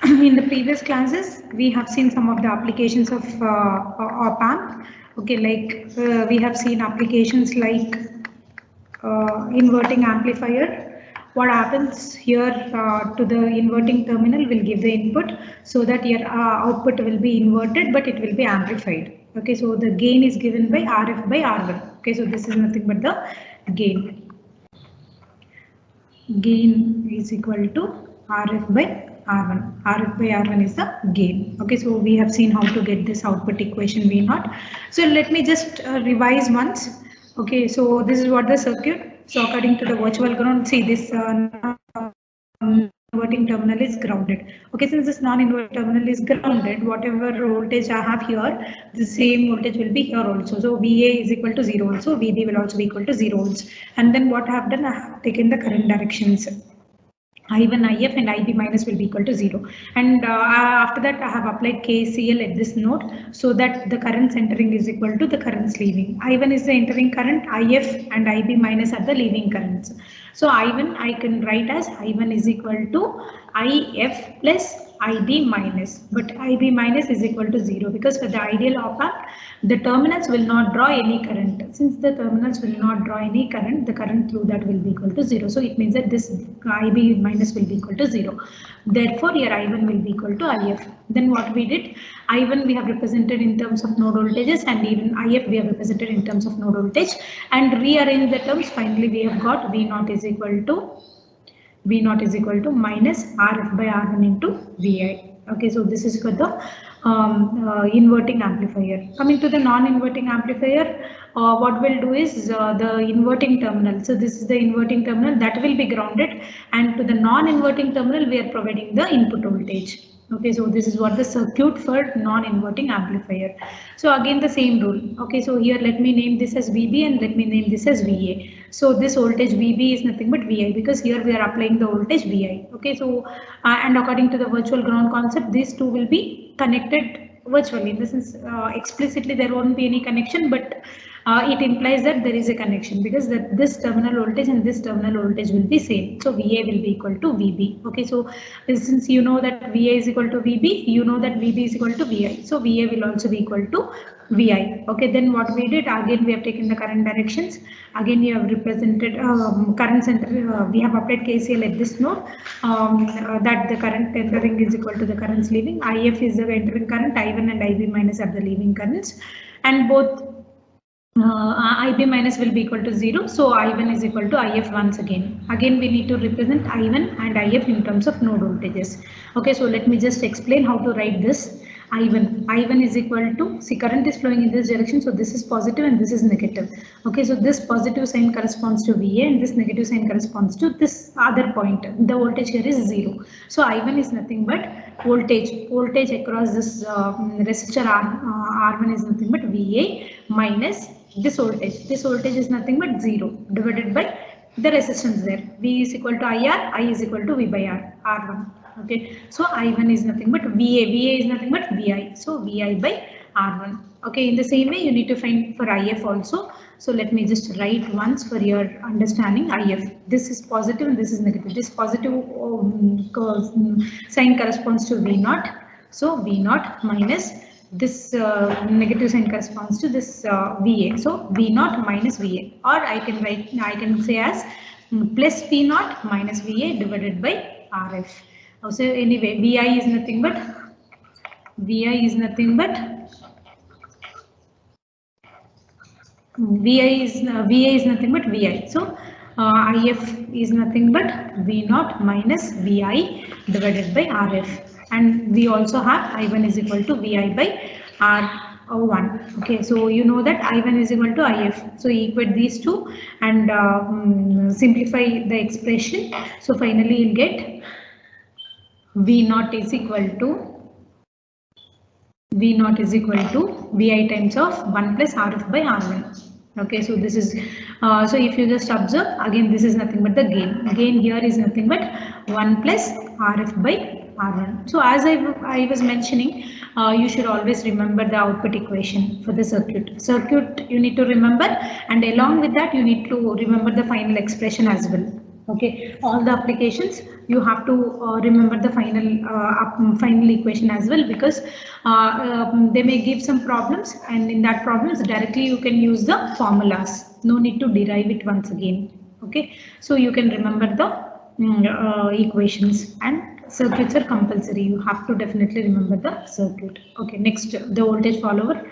in the previous classes, we have seen some of the applications of op-amp. Okay, like we have seen applications like inverting amplifier. What happens here to the inverting terminal will give the input so that your output will be inverted, but it will be amplified. Okay, so the gain is given by RF by R1. Okay, so this is nothing but the gain. Gain is equal to RF by R1. RF by R1 is the gain. Okay, so we have seen how to get this output equation V0. So let me just revise once. Okay, so this is what the circuit. So according to the virtual ground, see this inverting terminal is grounded. Okay, since this non-inverting terminal is grounded, whatever voltage I have here, the same voltage will be here also. So VA is equal to 0 also, VB will also be equal to 0 volts. And then what I have done, I have taken the current directions. I1, IF and IB minus will be equal to 0. And after that I have applied KCL at this node so that the currents entering is equal to the currents leaving. I1 is the entering current, IF and IB minus are the leaving currents. So I1 I can write as I1 is equal to IF plus IB minus, but IB minus is equal to 0 because for the ideal op-amp the terminals will not draw any current. Since the terminals will not draw any current, the current through that will be equal to 0. So it means that this IB minus will be equal to 0. Therefore your I1 will be equal to IF. Then what we did, I1 we have represented in terms of node voltages and even IF we have represented in terms of node voltage, and rearrange the terms. Finally we have got V0 is equal to minus RF by R1 into VI. Okay, so this is for the inverting amplifier. Coming to the non-inverting amplifier, what we'll do is the inverting terminal. So this is the inverting terminal that will be grounded, and to the non-inverting terminal we are providing the input voltage. Okay, so this is what the circuit for non-inverting amplifier. So again the same rule. Okay, so here let me name this as VB and let me name this as VA. So this voltage VB is nothing but VI because here we are applying the voltage VI. Okay, so and according to the virtual ground concept, these two will be connected virtually. This is explicitly there won't be any connection, but it implies that there is a connection because this terminal voltage and this terminal voltage will be same. So VA will be equal to VB. Okay, so since you know that VA is equal to VB, you know that VB is equal to VI. So VA will also be equal to VI. Okay, then what we did, again we have taken the current directions. Again we have represented current center. We have applied KCL at this node that the current entering is equal to the currents leaving. IF is the entering current, I1 and IB minus are the leaving currents, and both IB minus will be equal to 0. So I1 is equal to IF once again. Again we need to represent I1 and IF in terms of node voltages. Okay, so let me just explain how to write this. I1 is equal to, see, current is flowing in this direction, so this is positive and this is negative. Okay, so this positive sign corresponds to VA and this negative sign corresponds to this other point. The voltage here is 0. So I1 is nothing but voltage across this resistor R1 is nothing but VA minus this voltage. This voltage is nothing but 0 divided by the resistance there. V is equal to IR, I is equal to V by R, R1. Okay, so I1 is nothing but VA is nothing but VI, so VI by R1. Okay, in the same way you need to find for IF also. So let me just write once for your understanding. IF, this is positive and this is negative. This positive sign corresponds to V0, so V0 minus this negative sign corresponds to this VA, so V0 minus VA, or I can say as plus V0 minus VA divided by RF. So anyway, VI is nothing but VA is nothing but VI. So IF is nothing but V0 minus VI divided by RF, and we also have I1 is equal to VI by R1. Okay, so you know that I1 is equal to IF. So equate these two and simplify the expression. So finally you'll get V0 is equal to VI times of 1 plus RF by R1. Okay, so this is so if you just observe again, this is nothing but the gain. Gain here is nothing but 1 plus RF by R1. So as I was mentioning, you should always remember the output equation for the circuit. Circuit you need to remember, and along with that you need to remember the final expression as well. Okay, all the applications you have to remember the final equation as well, because they may give some problems, and in that problems directly you can use the formulas. No need to derive it once again. Okay, so you can remember the equations, and circuits are compulsory. You have to definitely remember the circuit. Okay, next, the voltage follower.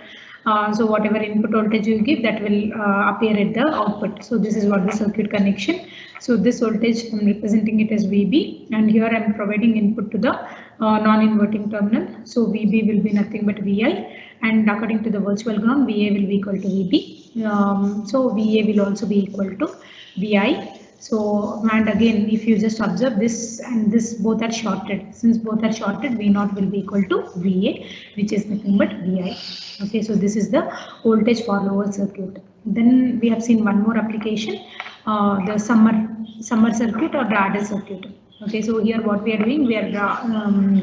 So whatever input voltage you give, that will appear at the output. So this is what the circuit connection. So this voltage, I'm representing it as VB, and here I'm providing input to the non-inverting terminal. So VB will be nothing but VI, and according to the virtual ground, VA will be equal to VB. So VA will also be equal to VI. So, and again, if you just observe this and this, both are shorted. Since both are shorted, V0 will be equal to VA, which is nothing but VI. Okay, so this is the voltage follower circuit. Then we have seen one more application, the summer circuit or the adder circuit. Okay, so here what we are doing, we are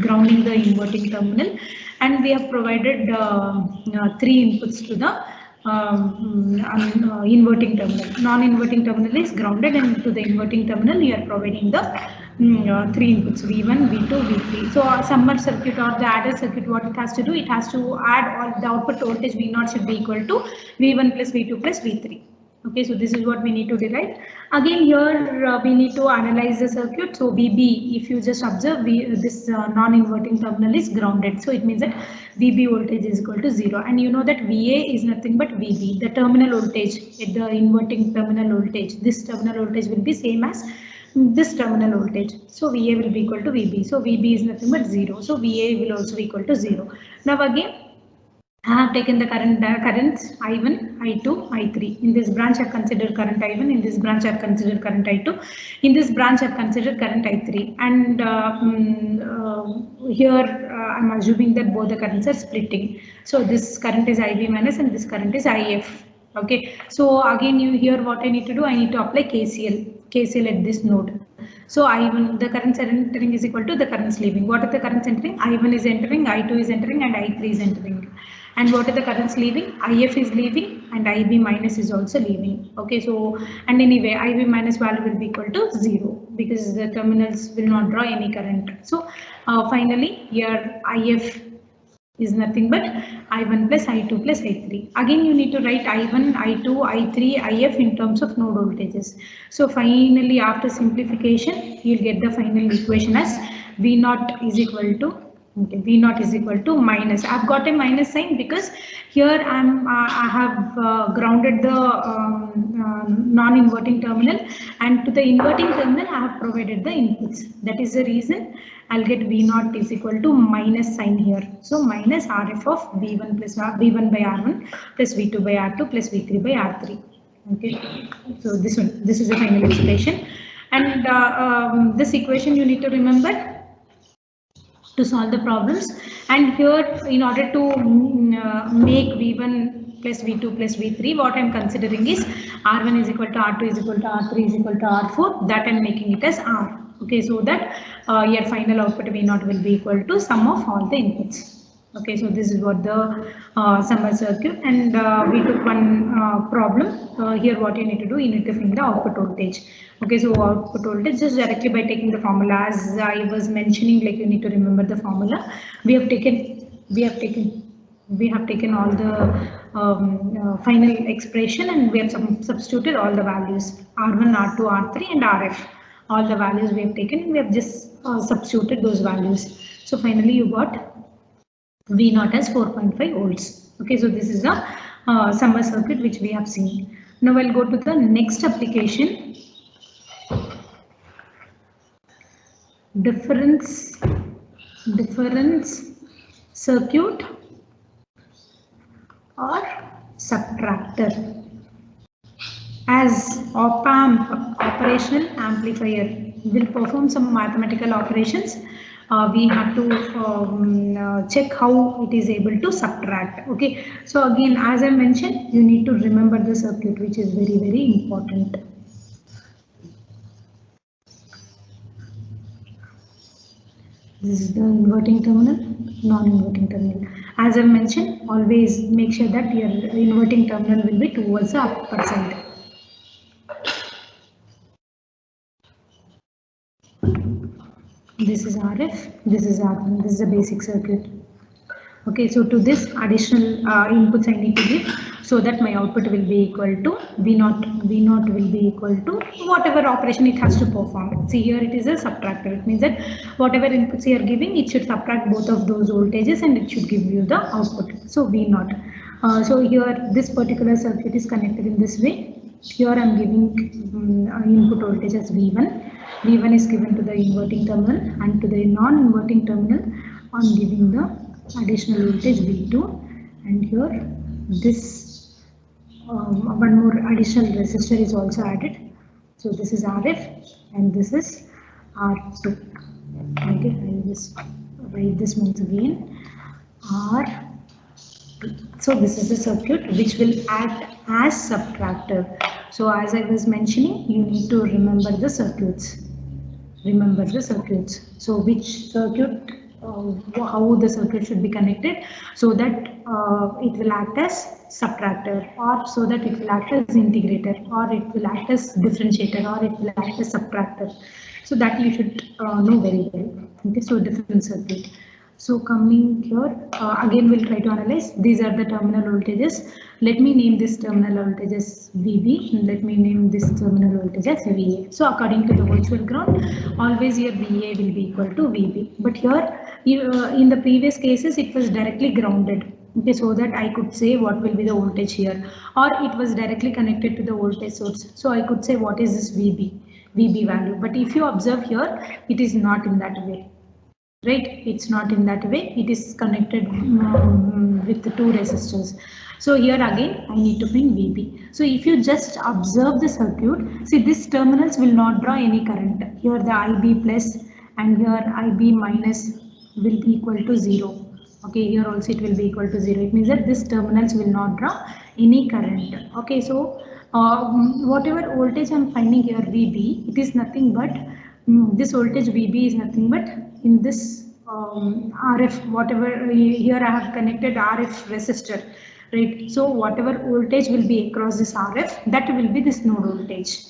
grounding the inverting terminal, and we have provided 3 inputs to the inverting terminal. Non-inverting terminal is grounded, and to the inverting terminal you are providing the 3 inputs, V1, V2, V3. So summer circuit or the adder circuit, what it has to do, it has to add all the output voltage V0 should be equal to V1 plus V2 plus V3. Okay, so this is what we need to derive. Again, here we need to analyze the circuit. So VB, if you just observe, this non-inverting terminal is grounded. So it means that VB voltage is equal to 0. And you know that VA is nothing but VB, the terminal voltage at the inverting terminal voltage. This terminal voltage will be same as this terminal voltage. So VA will be equal to VB. So VB is nothing but 0. So VA will also be equal to 0. Now again, I have taken the currents I1, I2, I3. In this branch I have considered current I1, in this branch I have considered current I2, in this branch I have considered current I3. And here I am assuming that both the currents are splitting. So this current is IB minus and this current is IF. Okay, so again you here what I need to do, I need to apply KCL at this node. So I1, the currents entering is equal to the currents leaving. What are the currents entering? I1 is entering, I2 is entering, and I3 is entering. And what are the currents leaving? IF is leaving and IB minus is also leaving. Okay, so and anyway IB minus value will be equal to 0 because the terminals will not draw any current. So finally here IF is nothing but I1 plus I2 plus I3. Again you need to write I1, I2, I3, IF in terms of node voltages. So finally after simplification you'll get the final equation as V0 is equal to V0 is equal to minus. I've got a minus sign because here I have grounded the non-inverting terminal, and to the inverting terminal I have provided the inputs. That is the reason I'll get V0 is equal to minus sign here. So minus RF of V1 plus V1 by R1 plus V2 by R2 plus V3 by R3. Okay, so this is the final expression, and this equation you need to remember to solve the problems. And here in order to make V1 plus V2 plus V3, what I am considering is R1 is equal to R2 is equal to R3 is equal to R4, that I am making it as R. Okay, so that your final output V0 will be equal to sum of all the inputs. Okay, so this is what the summer circuit, and we took one problem. Here what you need to do, you need to find the output voltage. Okay, so output voltage just directly by taking the formula, as I was mentioning, like you need to remember the formula. We have taken all the final expression, and we have substituted all the values R1, R2, R3 and RF. All the values we have taken, we have just substituted those values. So finally you got V0 as 4.5 volts. Okay, so this is the summer circuit which we have seen. Now I'll go to the next application. Difference circuit or subtractor. As op-amp, operational amplifier, will perform some mathematical operations. We have to check how it is able to subtract. Okay, so again, as I mentioned, you need to remember the circuit, which is very, very important. This is the inverting terminal, non-inverting terminal. As I mentioned, always make sure that your inverting terminal will be towards the upper side. This is RF, this is R1, this is a basic circuit. Okay, so to this additional inputs I need to give so that my output will be equal to V0. V0 will be equal to whatever operation it has to perform. See, here it is a subtractor. It means that whatever inputs you are giving, it should subtract both of those voltages and it should give you the output. So V0. So here this particular circuit is connected in this way. Here I am giving input voltage as V1. V1 is given to the inverting terminal, and to the non-inverting terminal I am giving the additional voltage V2, and here this one more additional resistor is also added. So this is RF and this is R2. Okay, I will just write this once again. R2. So this is the circuit which will act as subtractor. So as I was mentioning, you need to remember the circuits. Remember the circuits. So which circuit, how the circuit should be connected so that it will act as subtractor, or so that it will act as integrator, or it will act as differentiator, or it will act as subtractor. So that you should know very well. Okay, so different circuit. So coming here, again we'll try to analyze. These are the terminal voltages. Let me name this terminal voltage as VB and let me name this terminal voltage as VA. So according to the virtual ground, always your VA will be equal to VB. But here, in the previous cases, it was directly grounded. Okay, so that I could say what will be the voltage here, or it was directly connected to the voltage source. So I could say what is this VB value. But if you observe here, it is not in that way. Right, it's not in that way. It is connected with the two resistors. So here again I need to find VB. So if you just observe the circuit, see these terminals will not draw any current. Here the IB plus and here IB minus will be equal to 0. Okay, here also it will be equal to 0. It means that these terminals will not draw any current. Okay, so whatever voltage I am finding here VB, it is nothing but this voltage VB is nothing but in this RF, whatever here I have connected RF resistor, right? So whatever voltage will be across this RF, that will be this node voltage.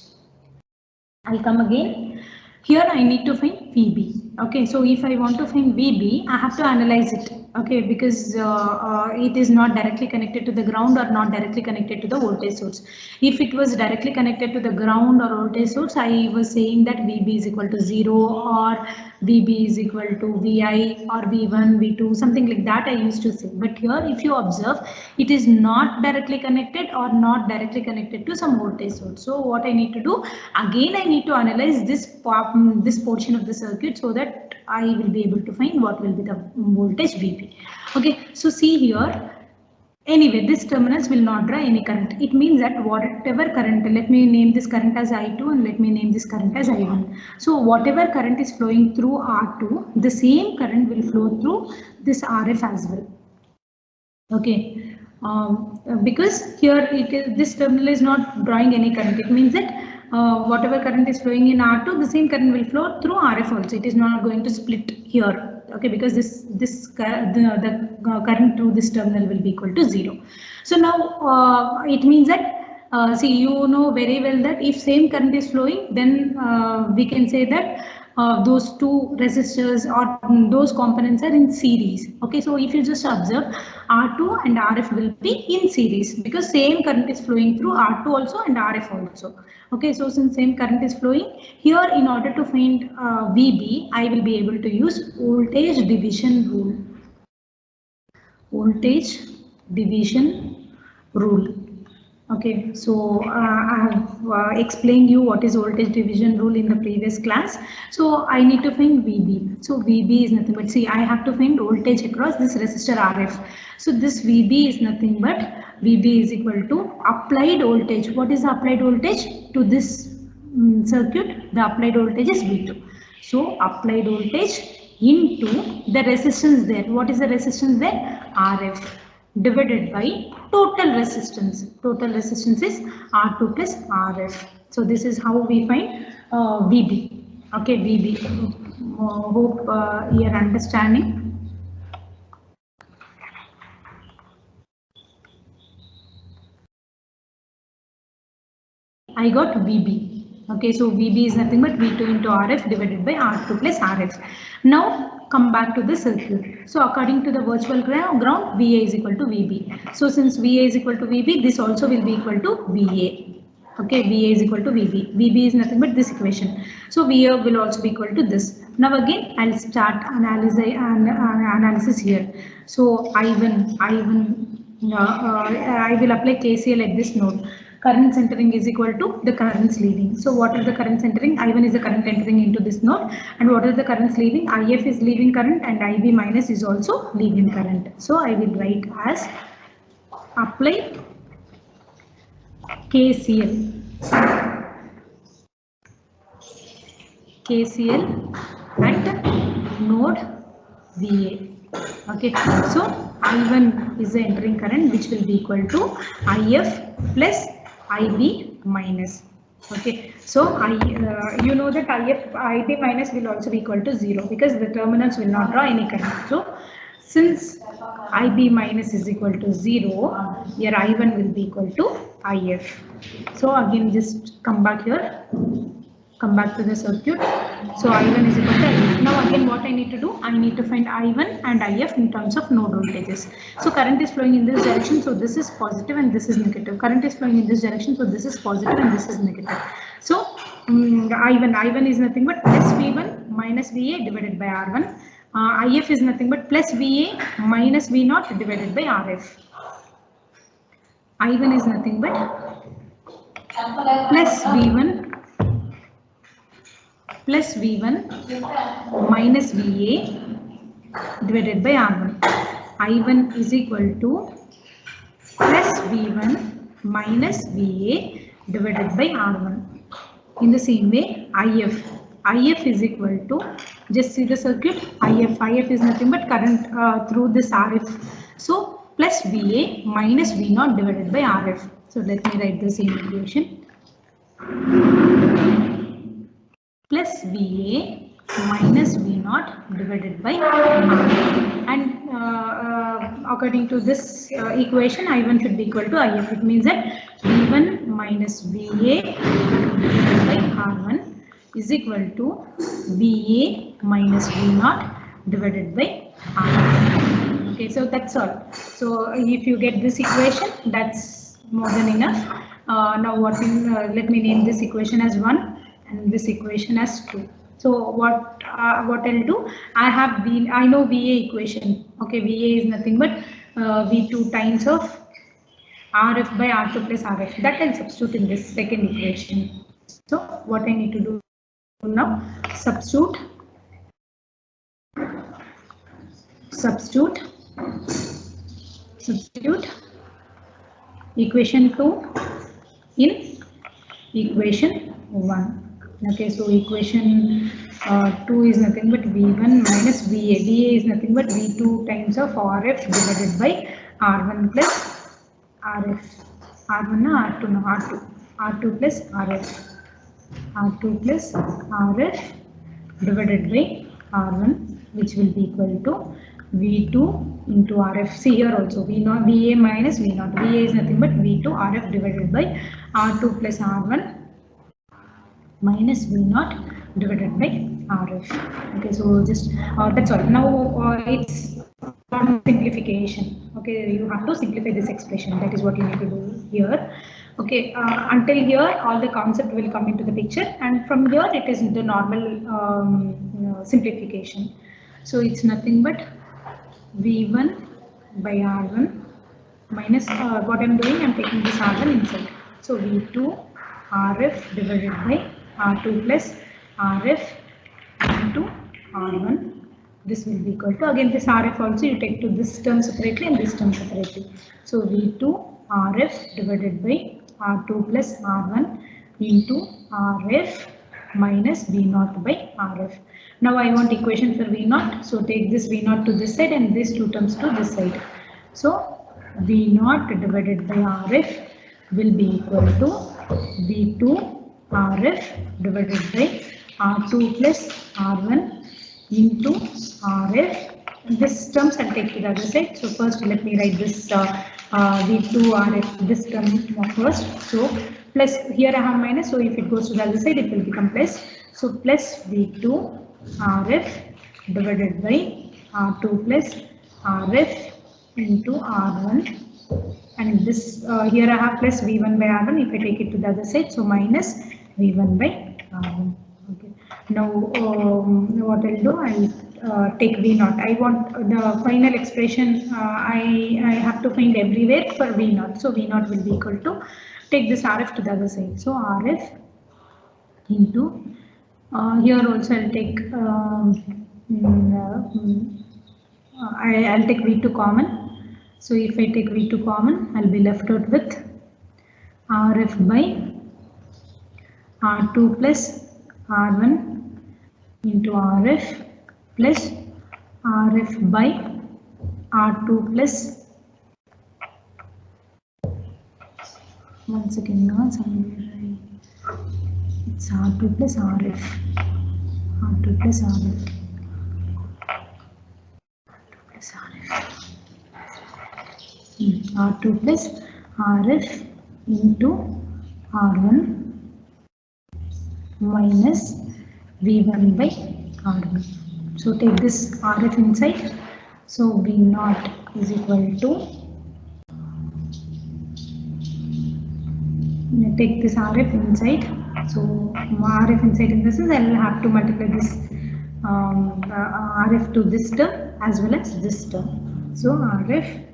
I'll come again. Here I need to find VB. Okay, so if I want to find VB, I have to analyze it. Okay, because it is not directly connected to the ground or not directly connected to the voltage source. If it was directly connected to the ground or voltage source, I was saying that VB is equal to 0 or VB is equal to VI or V1, V2, something like that I used to say. But here if you observe, it is not directly connected or not directly connected to some voltage source. So what I need to do, again I need to analyze this portion of the circuit so that I will be able to find what will be the voltage VB. Okay, so see here. Anyway, these terminals will not draw any current. It means that whatever current, let me name this current as I2 and let me name this current as I1. So whatever current is flowing through R2, the same current will flow through this RF as well. Okay, because here this terminal is not drawing any current. It means that whatever current is flowing in R2, the same current will flow through RF also. It is not going to split here. Okay, because the current through this terminal will be equal to 0. So now it means that see, you know very well that if same current is flowing, then we can say that those two resistors or those components are in series. Okay, so if you just observe, R2 and RF will be in series because same current is flowing through R2 also and RF also. Okay, so since same current is flowing here, in order to find VB, I will be able to use voltage division rule. Voltage division rule. Okay, so I have explained you what is voltage division rule in the previous class. So I need to find VB. So VB is nothing but, see, I have to find voltage across this resistor RF. So this VB is nothing but VB is equal to applied voltage. What is the applied voltage to this circuit? The applied voltage is V2. So applied voltage into the resistance there. What is the resistance there? RF divided by total resistance. Total resistance is R2 plus RF. So this is how we find VB. Okay, VB. Hope you are understanding. I got VB. Okay, so VB is nothing but V2 into RF divided by R2 plus RF. Now come back to the circuit. So according to the virtual ground, VA is equal to VB. So since VA is equal to VB, this also will be equal to VA. Okay, VA is equal to VB. VB is nothing but this equation. So VA will also be equal to this. Now again, I'll start analysis here. So I will apply KCL at this node. Current centering is equal to the currents leaving. So what is the current centering? I1 is the current entering into this node, and what is the currents leaving? IF is leaving current, and IB minus is also leaving current. So I will write as apply KCL at node VA. Okay, so I1 is the entering current, which will be equal to IF plus IB minus. Okay, so you know that IB minus will also be equal to 0 because the terminals will not draw any current. So since IB minus is equal to 0, your I1 will be equal to IF. So again, just come back here. Come back to the circuit. So I1 is equal to IF. Now again, what I need to do? I need to find I1 and IF in terms of node voltages. So current is flowing in this direction, so this is positive and this is negative. Current is flowing in this direction, so this is positive and this is negative. So I1 is nothing but plus V1 minus VA divided by R1. IF is nothing but plus VA minus V0 divided by RF. I1 is nothing but plus V1 minus VA divided by R1. I1 is equal to plus V1 minus VA divided by R1. In the same way, IF is equal to, just see the circuit, IF is nothing but current through this RF. So plus VA minus V0 divided by RF. So let me write the same equation. Plus VA minus V0 divided by RF. And according to this equation, I1 should be equal to IF. It means that V1 minus VA divided by R1 is equal to VA minus V0 divided by R1. Okay, so that's all. So if you get this equation, that's more than enough. Now let me name this equation as 1 and this equation as 2. So what I'll do, I know VA equation. Okay, VA is nothing but V2 times of RF by R2 plus RF. That I'll substitute in this second equation. So what I need to do now, substitute equation 2 in equation 1. Okay, so equation 2 is nothing but V1 minus VA. VA is nothing but V2 times of RF divided by R1 plus RF. R1 no, R2 no, R2 plus RF. R2 plus RF divided by R1, which will be equal to V2 into RF. See here also V0, VA minus V0. VA is nothing but V2 RF divided by R2 plus R1 minus V0 divided by RF. Okay, so just that's all. Now it's simplification. Okay, you have to simplify this expression. That is what you need to do here. Okay, until here all the concept will come into the picture, and from here it is the normal simplification. So it's nothing but V1 by R1 minus what I'm doing, I'm taking this R1 inside. So V2 RF divided by R2 plus RF into R1. This will be equal to, again this RF also you take to this term separately and this term separately. So V2 RF divided by R2 plus R1 into RF minus V0 by RF. Now I want equation for V0. So take this V0 to this side and these two terms to this side. So V0 divided by RF will be equal to V2 RF divided by R2 plus R1 into RF. This terms I'll take to the other side. So first let me write this V2 RF, this term first. So plus here I have minus, so if it goes to the other side it will become plus. So plus V2 RF divided by R2 plus RF into R1, and this here I have plus V1 by R1. If I take it to the other side, so minus V1 by R1. Okay. Now what I'll do, I'll take V0. I want the final expression. I have to find everywhere for V0. So V0 will be equal to, take this RF to the other side. So RF into here also I'll take I'll take V2 common. So if I take V2 common, I'll be left out with RF by R2 plus R1 into RF plus RF by R2 plus, one second now, it's R2 plus RF, R2 plus RF, R2 plus RF into R1 minus V1 by R1. So take this RF inside. So V0 is equal to, take this RF inside. So RF inside in this is, I will have to multiply this RF to this term as well as this term. So RF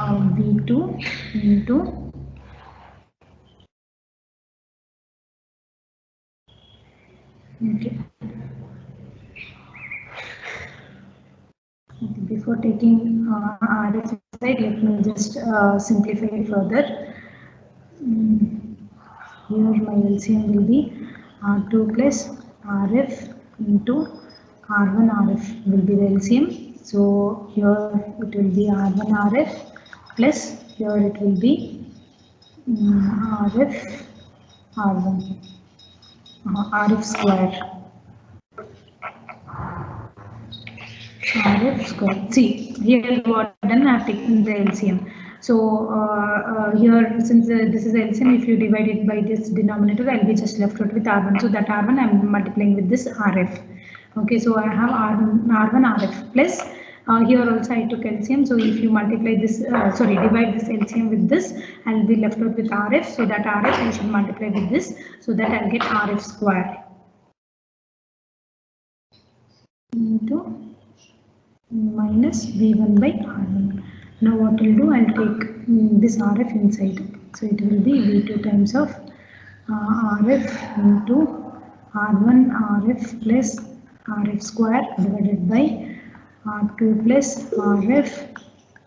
V2 into before taking RF inside, let me just simplify further. Here my LCM will be R2 plus RF into R1 RF will be the LCM. So here it will be R1 RF plus here it will be RF R1 RF square. RF square. See here what done, I have taken the LCM. So here since this is LCM, if you divide it by this denominator, I'll be just left out with R1. So that R1 I'm multiplying with this RF. Okay, so I have R1 RF plus here also I took LCM. So if you multiply this, divide this LCM with this, I'll be left out with RF. So that RF I should multiply with this, so that I'll get RF square into minus V1 by R1. Now what I'll do, I'll take this RF inside. So it will be V2 times of RF into R1 RF plus RF square divided by R2 plus RF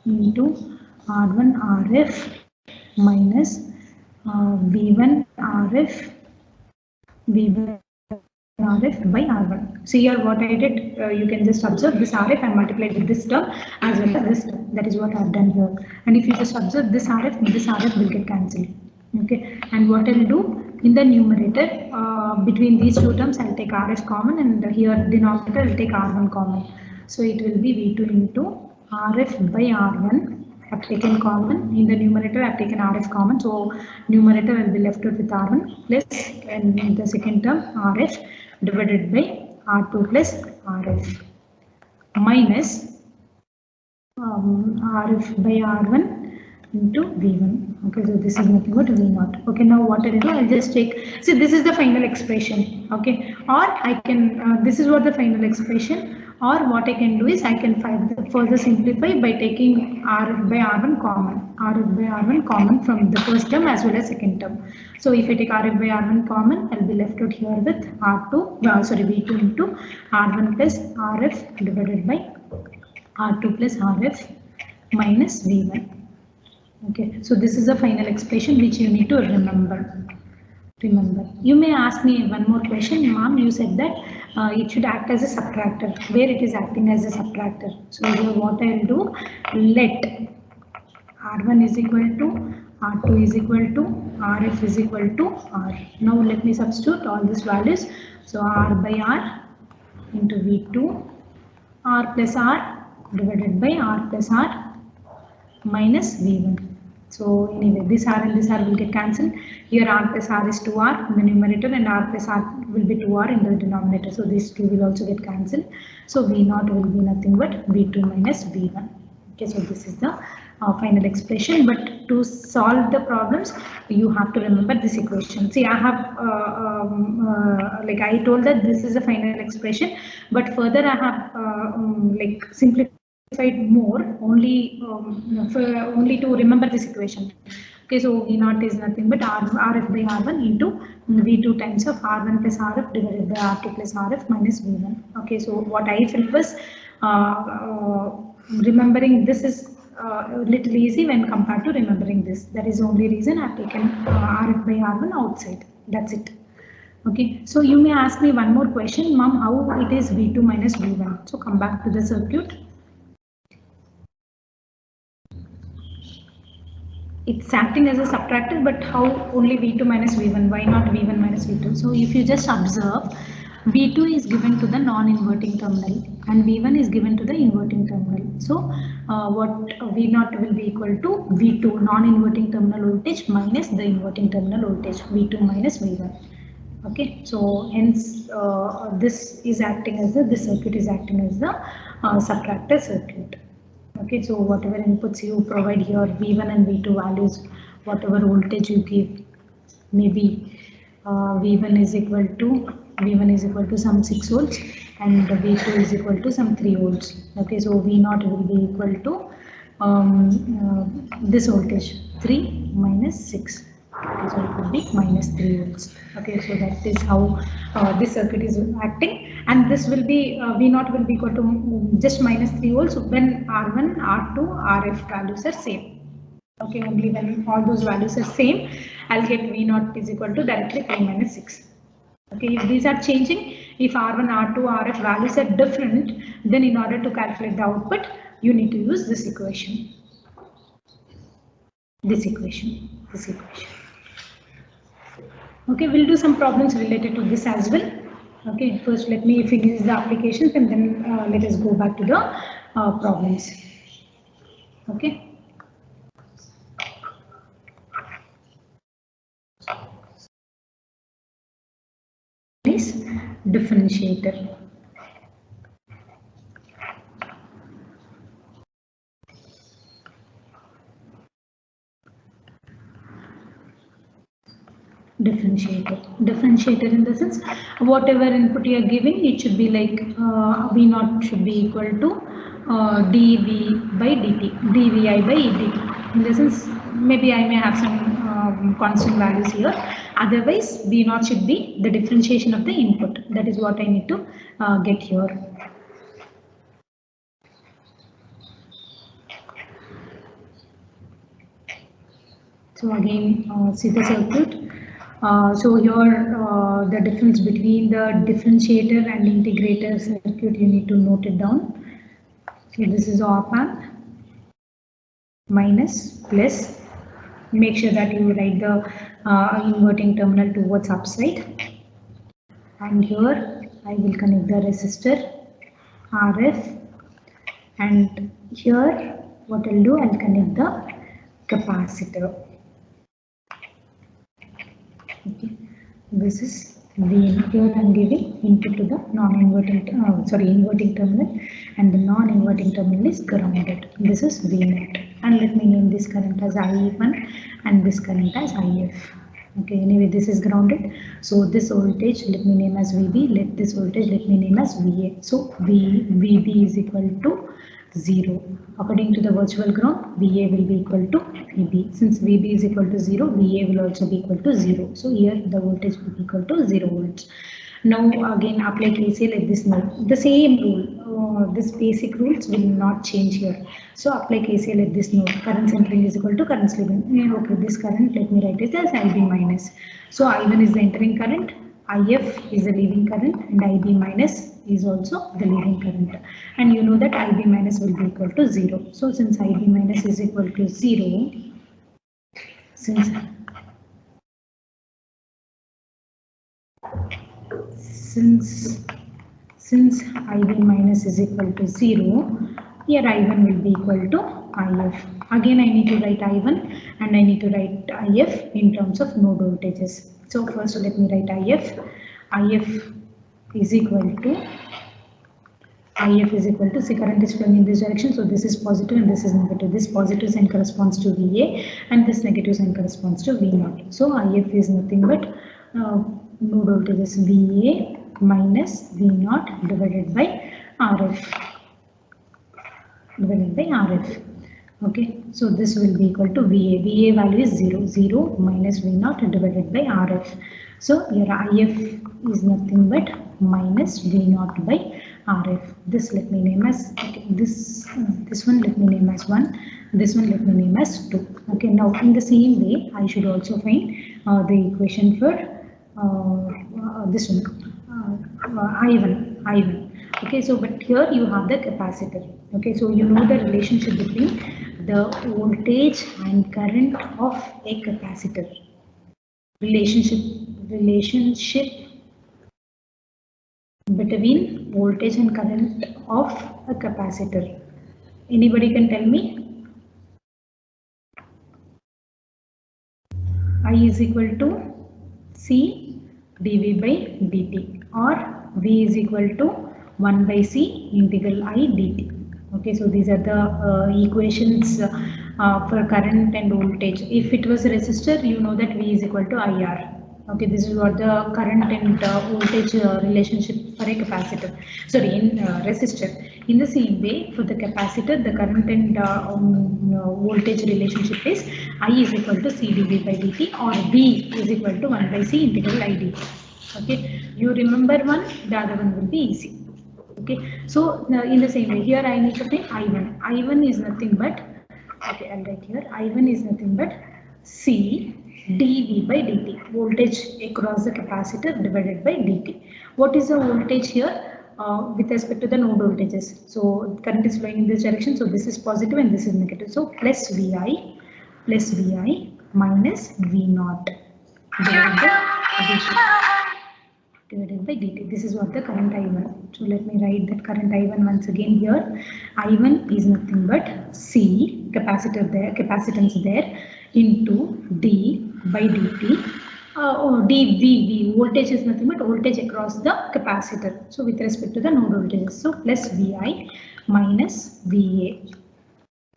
into R1 RF minus V1 RF by R1. See here what I did, you can just observe this RF and multiply with this term as well as this term. That is what I have done here. And if you just observe this RF will get cancelled. Okay, and what I'll do in the numerator, between these two terms I'll take RF common, and here denominator I'll take R1 common. So it will be V2 into RF by R1. I have taken common. In the numerator I have taken RF common, so numerator will be left out with R1 plus, and in the second term RF divided by R2 plus RF minus RF by R1 into V1. Okay, so this is nothing but V0. Okay, now what I'll do, I'll just take, see this is the final expression. Okay, or I can, this is what the final expression, or what I can do is I can further simplify by taking RF by R1 common from the first term as well as second term. So if I take RF by R1 common, I'll be left out here with V2 into R1 plus RF divided by R2 plus RF minus V1. Okay, so this is a final expression which you need to remember. You may ask me one more question, ma'am. You said that it should act as a subtractor. Where it is acting as a subtractor? So here what I will do, let R1 is equal to R2 is equal to RF is equal to R. Now let me substitute all these values. So R by R into V2 R plus R divided by R plus R minus V1. So anyway, this R and this R will get cancelled. Here R plus R is 2R in the numerator and R plus R will be 2R in the denominator. So these two will also get cancelled. So V0 will be nothing but V2 minus V1. Okay, so this is the final expression. But to solve the problems, you have to remember this equation. See, I have like I told that this is a final expression, but further I have like simplified more only only to remember this equation. Okay, so V0 is nothing but Rf by R1 into V2 times of R1 plus Rf divided by R2 plus Rf minus V1. Okay, so what I felt was remembering this is a little easy when compared to remembering this. That is the only reason I've taken Rf by R1 outside. That's it. Okay, so you may ask me one more question, ma'am, how it is V2 minus V1. So come back to the circuit. It's acting as a subtractor, but how only V2 minus V1? Why not V1 minus V2? So if you just observe, V2 is given to the non-inverting terminal and V1 is given to the inverting terminal. So what V0 will be equal to V2 non-inverting terminal voltage minus the inverting terminal voltage, V2 minus V1. Okay, so hence this is acting as this circuit is acting as the subtractor circuit. Okay, so whatever inputs you provide here, V1 and V2 values, whatever voltage you give, maybe V1 is equal to some 6 volts and V2 is equal to some 3 volts. Okay, so V0 will be equal to this voltage 3 minus 6. Okay, so it will be minus 3 volts. Okay, so that is how this circuit is acting, and this will be V0 will be equal to just minus 3 volts when R1, R2, Rf values are same. Okay, only when all those values are same, I'll get V0 is equal to directly 3 minus 6. Okay, if these are changing, if R1, R2, Rf values are different, then in order to calculate the output, you need to use this equation. This equation. Okay, we'll do some problems related to this as well. Okay, first let me finish the applications and then let us go back to the problems. Okay. This differentiator. Differentiator in the sense, whatever input you are giving, it should be like V0 should be equal to dV by dt, dVi by dt. In the sense, maybe I may have some constant values here. Otherwise, V0 should be the differentiation of the input. That is what I need to get here. So again, see the circuit. So here the difference between the differentiator and integrator circuit, you need to note it down. So this is op-amp, minus, plus. Make sure that you write the inverting terminal towards upside. And here I will connect the resistor RF, and here what I'll do, I'll connect the capacitor. Okay, this is V. Here I am giving input to the non-inverting, inverting terminal, and the non-inverting terminal is grounded. This is V0, and let me name this current as IE1 and this current as IF. Okay, anyway, this is grounded. So this voltage let me name as VB. Let this voltage let me name as VA. So VB is equal to 0. According to the virtual ground, VA will be equal to VB. Since VB is equal to 0, VA will also be equal to 0. So here the voltage will be equal to 0 volts. Now again apply KCL at this node. The same rule, this basic rules will not change here. So apply KCL at this node. Current entering is equal to current leaving. Okay, this current let me write it as IB minus. So I1 is the entering current, IF is the leaving current, and IB minus is also the leading current, and you know that IB minus will be equal to 0. So since IB minus is equal to 0, since since IV minus is equal to 0, here I1 will be equal to IF. Again I need to write I1 and I need to write IF in terms of node voltages. So first let me write IF. IF is equal to see, current is flowing in this direction, so this is positive and this is negative. This positive sign corresponds to VA and this negative sign corresponds to V0. So IF is nothing but node voltage is VA minus V0 divided by RF. Okay, so this will be equal to VA. VA value is 0. 0 minus V0 divided by RF. So your IF is nothing but minus V0 by RF. This let me name as, okay, this one let me name as 1. This one let me name as 2. Okay, now in the same way I should also find the equation for this one, I1. Okay, so but here you have the capacitor. Okay, so you know the relationship between the voltage and current of a capacitor. Relationship between voltage and current of a capacitor. Anybody can tell me? I is equal to C dV by dt, or V is equal to 1 by C integral I dt. Okay, so these are the equations for current and voltage. If it was a resistor, you know that V is equal to IR. Okay, this is what the current and voltage relationship for a capacitor. Sorry, in resistor. In the same way, for the capacitor, the current and voltage relationship is I is equal to C dV by dt, or V is equal to 1 by C integral I dt. Okay, you remember one, the other one will be easy. Okay, so in the same way, here I need to take I1. I1 is nothing but, okay, I'll write here, I1 is nothing but C dV by dt, voltage across the capacitor divided by dt. What is the voltage here with respect to the node voltages? So current is flowing in this direction, so this is positive and this is negative. So plus VI minus V0 divided by dt. This is what the current I1. So let me write that current I1 once again here. I1 is nothing but C, capacitance there, into D by dt. Or dV, voltage is nothing but voltage across the capacitor. So with respect to the node voltages. So plus VI minus VA.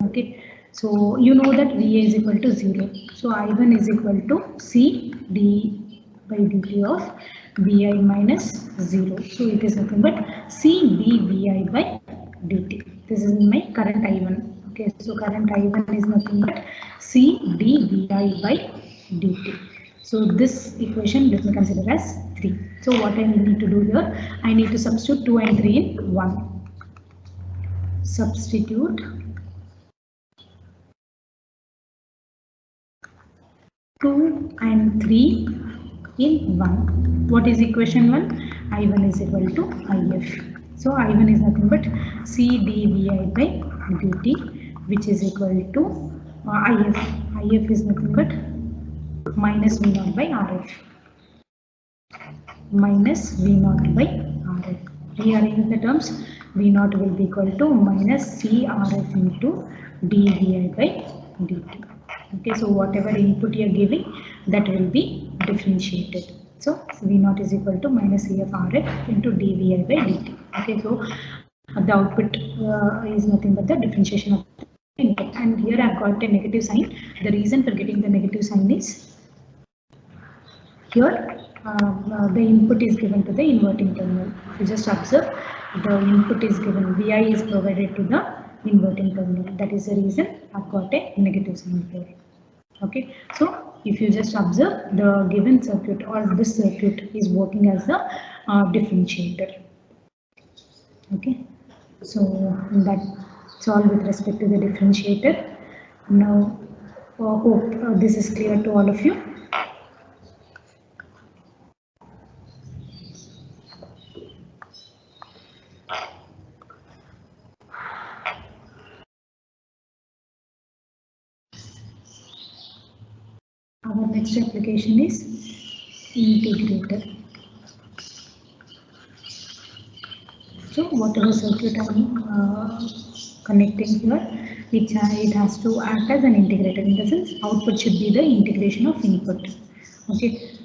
Okay. So you know that VA is equal to 0. So I1 is equal to C d by dt of VI minus 0. So it is nothing but C dVI by dt. This is my current I1. Okay, so current I1 is nothing but C dVI by dt. So this equation let me consider as 3. So what I need to do here, I need to substitute 2 and 3 in 1. Substitute 2 and 3 in 1. What is equation 1? I1 is equal to IF. So I1 is nothing but C dVI by dt, which is equal to IF. IF is nothing but minus V0 by RF. Minus V0 by RF. Rearrange the terms. V0 will be equal to minus CRF into dVI by dt. Okay, so whatever input you are giving, that will be differentiated. So V0 is equal to minus CFRF into dVI by dt. Okay, so the output is nothing but the differentiation of the input. And here I have got a negative sign. The reason for getting the negative sign is here the input is given to the inverting terminal. You just observe the input is given, VI is provided to the inverting terminal. That is the reason I've got a negative sign here. Okay, so if you just observe, the given circuit or this circuit is working as the differentiator. Okay, so that's all with respect to the differentiator. Now hope this is clear to all of you. Our next application is integrator. So whatever circuit I'm connecting here, it has to act as an integrator. In the sense, output should be the integration of input. Okay.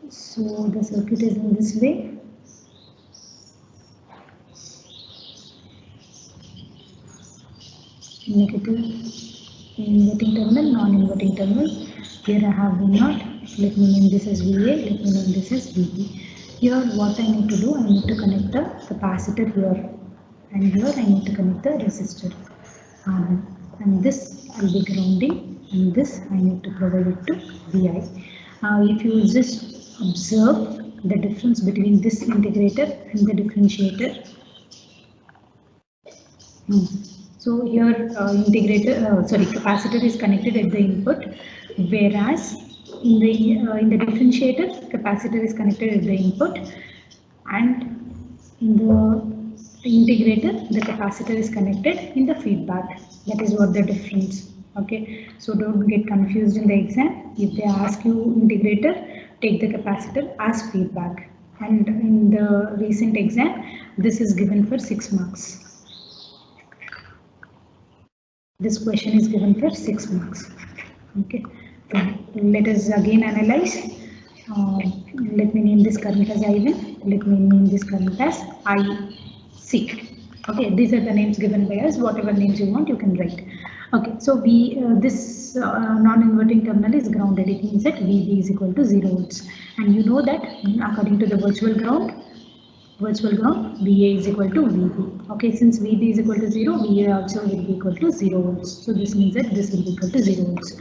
So the circuit is in this way. Negative inverting terminal, non-inverting terminal. Here I have V0. Let me name this as VA. Let me name this as VB. Here what I need to do, I need to connect the capacitor here, and here I need to connect the resistor. And this I'll be grounding, and this I need to provide it to VI. If you just observe the difference between this integrator and the differentiator. So here capacitor is connected at the input, whereas in the differentiator, capacitor is connected at the input, and in the integrator, the capacitor is connected in the feedback. That is what the difference. Okay, so don't get confused in the exam. If they ask you integrator, take the capacitor as feedback. And in the recent exam, this is given for 6 marks. This question is given for 6 marks. Okay, let us again analyze. Let me name this current as I1. Let me name this current as IC. Okay, these are the names given by us. Whatever names you want, you can write. Okay, so this non-inverting terminal is grounded. It means that VB is equal to 0 volts. And you know that according to the virtual ground, VA is equal to VB. Okay, since VB is equal to 0, VA also will be equal to 0 volts. So this means that this will be equal to 0 volts.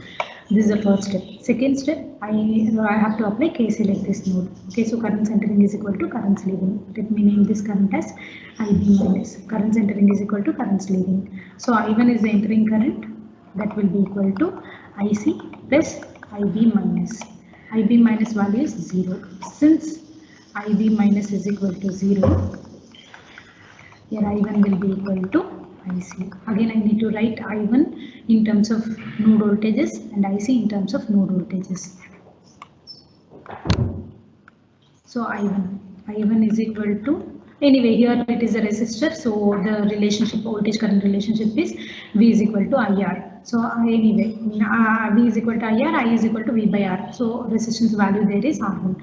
This is the first step. Second step, I have to apply KCL at this node. Okay, so currents entering is equal to currents leaving. Let me name this current as IB minus. Currents entering is equal to currents leaving. So I1 is the entering current, that will be equal to IC plus IB minus. IB minus value is 0. Since IB minus is equal to 0, here I1 will be equal to IC. Again, I need to write I1 in terms of node voltages and IC in terms of node voltages. So I1 is equal to, anyway, here it is a resistor, so the relationship, voltage current relationship is V is equal to IR. So anyway, V is equal to IR, I is equal to V by R. So resistance value there is R1.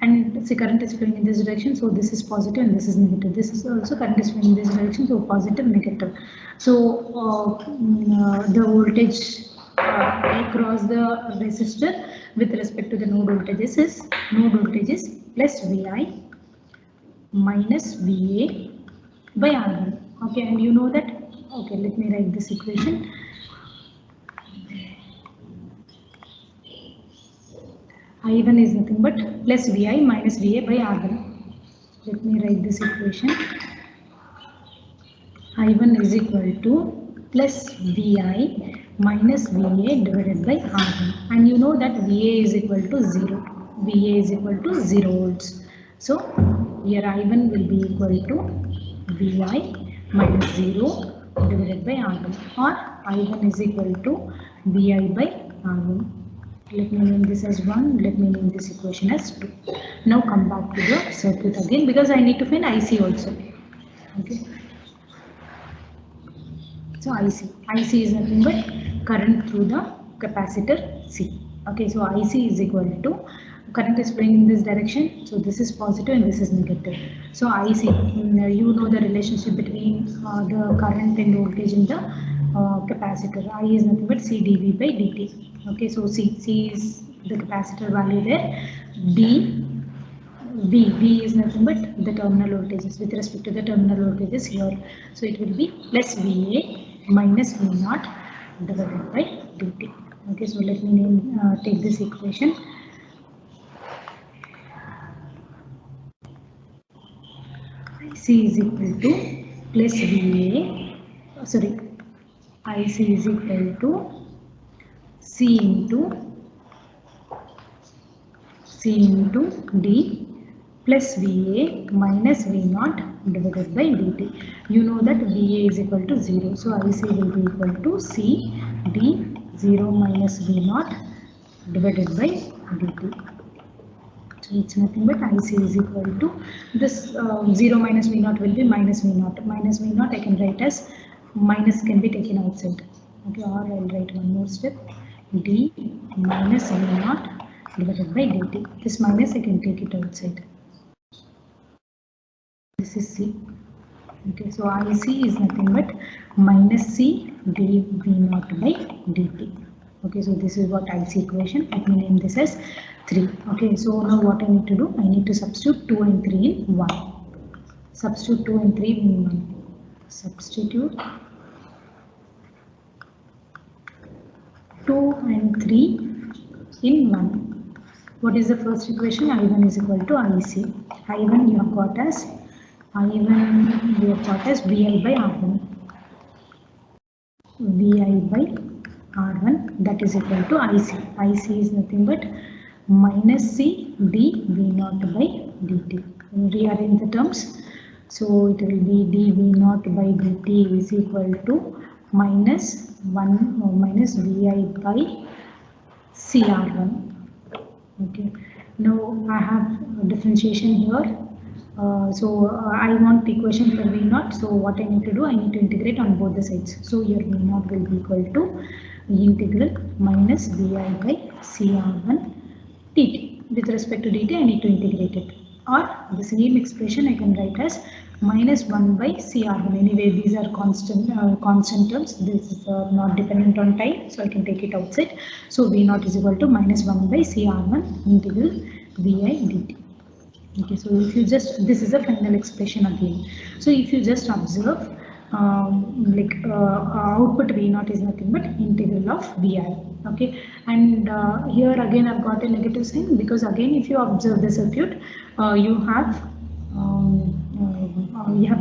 And the current is flowing in this direction, so this is positive and this is negative. This is also current is flowing in this direction, so positive, negative. So the voltage across the resistor with respect to the node voltages is plus VI minus VA by R1. Okay, and you know that. Okay, let me write this equation. I1 is nothing but plus VI minus VA by R1. Let me write this equation. I1 is equal to plus VI minus VA divided by R1. And you know that VA is equal to 0. VA is equal to 0 volts. So here I1 will be equal to VI minus 0 divided by R1, or I1 is equal to VI by R1. Let me name this as 1. Let me name this equation as 2. Now come back to the circuit again, because I need to find IC also. Okay. So IC is nothing but current through the capacitor C. Okay, so IC is equal to, current is flowing in this direction, so this is positive and this is negative. So IC, you know the relationship between the current and voltage in the capacitor. I is nothing but C dV by dt. Okay, so C is the capacitor value there. V is nothing but the terminal voltages with respect to the terminal voltages here. So it will be plus VA minus V0 divided by dt. Okay, so let me take this equation. IC is equal to plus VA, IC is equal to C into D plus VA minus V0 divided by dt. You know that VA is equal to 0. So IC will be equal to C D 0 minus V0 divided by dt. So it's nothing but IC is equal to this 0 minus V naught will be minus V naught. Minus V naught I can write as minus can be taken outside. Okay, or I'll write one more step. D minus V naught divided by dt. This minus I can take it outside. This is C. Okay, so IC is nothing but minus C dV naught by dt. Okay, so this is what IC equation. Let me name this as 3. Okay, so now what I need to do? I need to substitute 2 and 3 in 1. Substitute 2 and 3 in 1. Substitute 2 and 3 in 1. What is the first equation? I1 is equal to IC. I1 you have got as I1 we have got as VI by R1. VI by R1 that is equal to IC. IC is nothing but minus C dV naught by dt. Rearrange the terms. So it will be dV naught by dt is equal to minus 1 or minus VI by CR1. Okay. Now I have a differentiation here. I want equation for V naught. So what I need to do? I need to integrate on both the sides. So your V naught will be equal to integral minus VI by CR1 dt. With respect to dt, I need to integrate it. Or the same expression I can write as minus 1 by CR1. Anyway, these are constant terms. This is not dependent on time, so I can take it outside. So V naught is equal to minus 1 by CR1 integral VI dt. Okay, so if you just, this is a final expression again. So if you just observe, output V naught is nothing but integral of VI. Okay, and here again I've got a negative sign because again if you observe the circuit, you have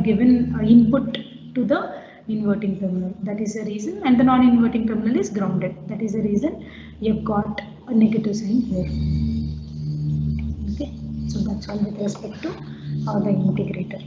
given input to the inverting terminal. That is the reason, and the non-inverting terminal is grounded. That is the reason you've got a negative sign here. Okay. So that's all with respect to the integrator.